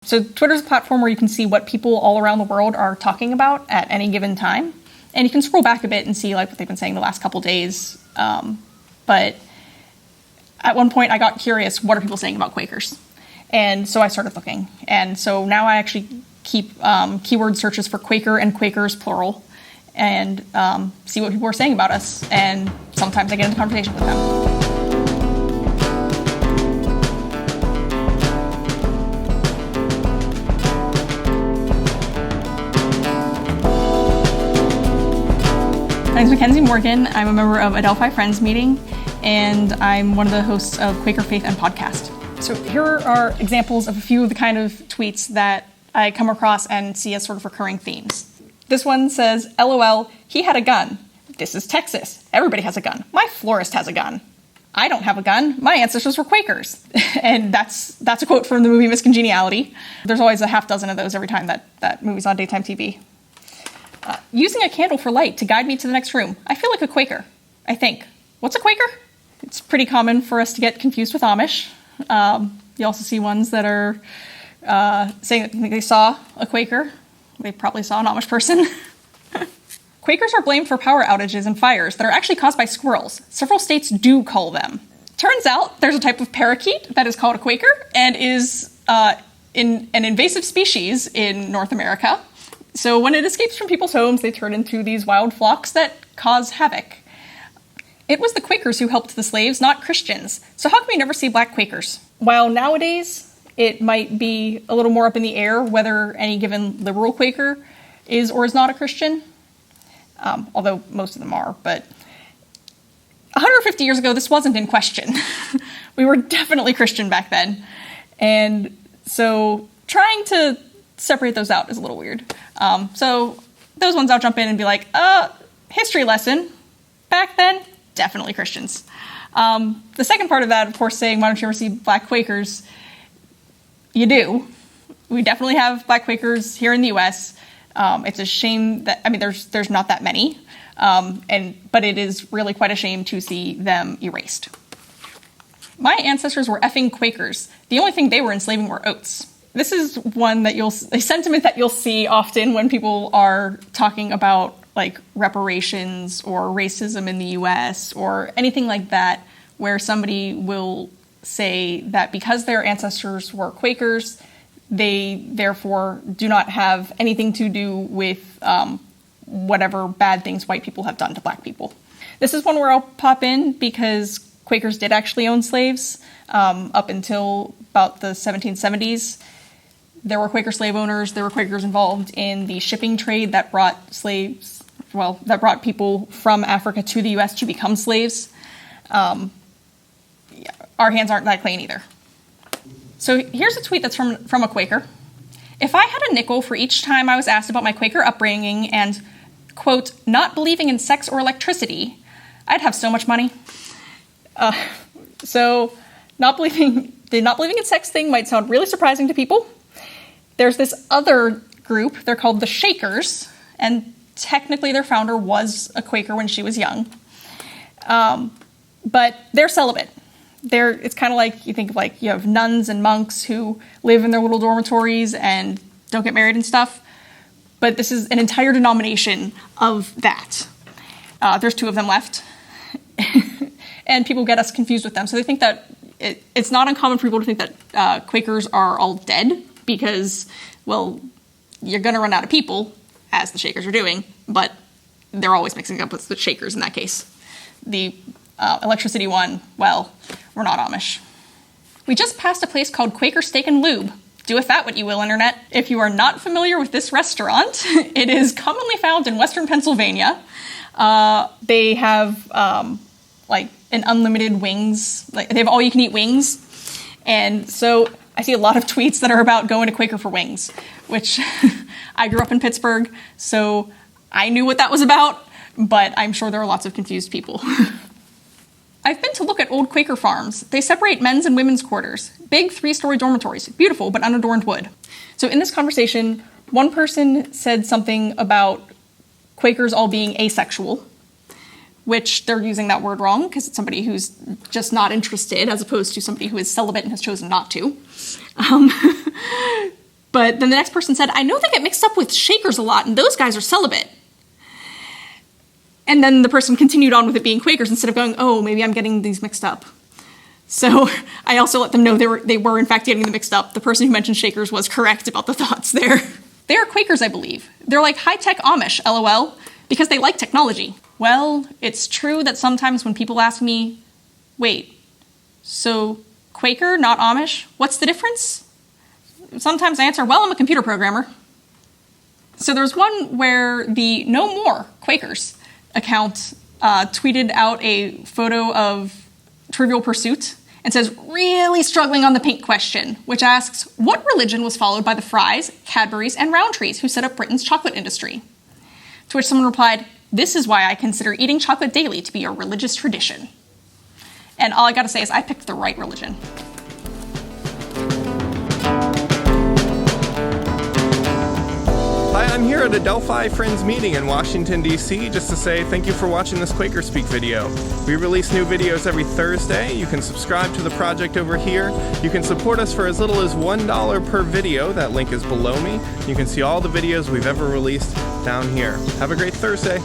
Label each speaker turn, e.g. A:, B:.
A: So Twitter's a platform where you can see what people all around the world are talking about at any given time. And you can scroll back a bit and see like what they've been saying the last couple days. But at one point I got curious, what are people saying about Quakers? And so I started looking. And so now I actually keep keyword searches for Quaker and Quakers, plural, and see what people are saying about us. And sometimes I get into conversation with them. My name is Mackenzie Morgan. I'm a member of Adelphi Friends Meeting, and I'm one of the hosts of Quaker Faith and Podcast. So here are examples of a few of the kind of tweets that I come across and see as sort of recurring themes. This one says, LOL, he had a gun. This is Texas. Everybody has a gun. My florist has a gun. I don't have a gun. My ancestors were Quakers. And that's a quote from the movie Miss Congeniality. There's always a half dozen of those every time that movie's on daytime TV. Using a candle for light to guide me to the next room. I feel like a Quaker, I think. What's a Quaker? It's pretty common for us to get confused with Amish. You also see ones that are saying that they saw a Quaker. They probably saw an Amish person. Quakers are blamed for power outages and fires that are actually caused by squirrels. Several states do cull them. Turns out there's a type of parakeet that is called a Quaker and is in an invasive species in North America. So when it escapes from people's homes, they turn into these wild flocks that cause havoc. It was the Quakers who helped the slaves, not Christians. So how come we never see black Quakers? While nowadays it might be a little more up in the air whether any given liberal Quaker is or is not a Christian, although most of them are, but 150 years ago, this wasn't in question. We were definitely Christian back then. And so trying to separate those out is a little weird. So those ones I'll jump in and be like, history lesson. Back then, definitely Christians. The second part of that, of course, saying, why don't you ever see black Quakers? You do. We definitely have black Quakers here in the U.S. It's a shame that, there's not that many. But it is really quite a shame to see them erased. My ancestors were effing Quakers. The only thing they were enslaving were oats. This is one that a sentiment that you'll see often when people are talking about like reparations or racism in the US or anything like that, where somebody will say that because their ancestors were Quakers, they therefore do not have anything to do with whatever bad things white people have done to black people. This is one where I'll pop in because Quakers did actually own slaves up until about the 1770s. There were Quaker slave owners. There were Quakers involved in the shipping trade that brought people from Africa to the U.S. to become slaves. Our hands aren't that clean either. So here's a tweet that's from a Quaker. If I had a nickel for each time I was asked about my Quaker upbringing and, quote, not believing in sex or electricity, I'd have so much money. So the not believing in sex thing might sound really surprising to people. There's this other group, they're called the Shakers, and technically their founder was a Quaker when she was young. But they're celibate. It's kind of like, you think of like, you have nuns and monks who live in their little dormitories and don't get married and stuff. But this is an entire denomination of that. There's 2 of them left. And people get us confused with them. So they think that it's not uncommon for people to think that Quakers are all dead because, well, you're going to run out of people, as the Shakers are doing, but they're always mixing up with the Shakers in that case. The electricity one, well, we're not Amish. We just passed a place called Quaker Steak and Lube. Do with that what you will, Internet. If you are not familiar with this restaurant, it is commonly found in Western Pennsylvania. They have like an unlimited wings, like they have all-you-can-eat wings, and so I see a lot of tweets that are about going to Quaker for wings, which I grew up in Pittsburgh, so I knew what that was about, but I'm sure there are lots of confused people. I've been to look at old Quaker farms. They separate men's and women's quarters. Big 3-story dormitories. Beautiful, but unadorned wood. So in this conversation, one person said something about Quakers all being asexual, which they're using that word wrong because it's somebody who's just not interested as opposed to somebody who is celibate and has chosen not to. But then the next person said, I know they get mixed up with Shakers a lot, and those guys are celibate. And then the person continued on with it being Quakers instead of going, oh, maybe I'm getting these mixed up. So I also let them know they were in fact getting them mixed up. The person who mentioned Shakers was correct about the thoughts there. They are Quakers, I believe. They're like high-tech Amish, LOL, because they like technology. Well, it's true that sometimes when people ask me, wait, so Quaker, not Amish, what's the difference? Sometimes I answer, well, I'm a computer programmer. So there's one where the No More Quakers account tweeted out a photo of Trivial Pursuit and says, really struggling on the pink question, which asks, what religion was followed by the Frys, Cadburys, and Rowntrees who set up Britain's chocolate industry? To which someone replied, this is why I consider eating chocolate daily to be a religious tradition. And all I gotta say is I picked the right religion.
B: Hi, I'm here at Adelphi Friends Meeting in Washington, D.C. just to say thank you for watching this QuakerSpeak video. We release new videos every Thursday. You can subscribe to the project over here. You can support us for as little as $1 per video. That link is below me. You can see all the videos we've ever released down here. Have a great Thursday.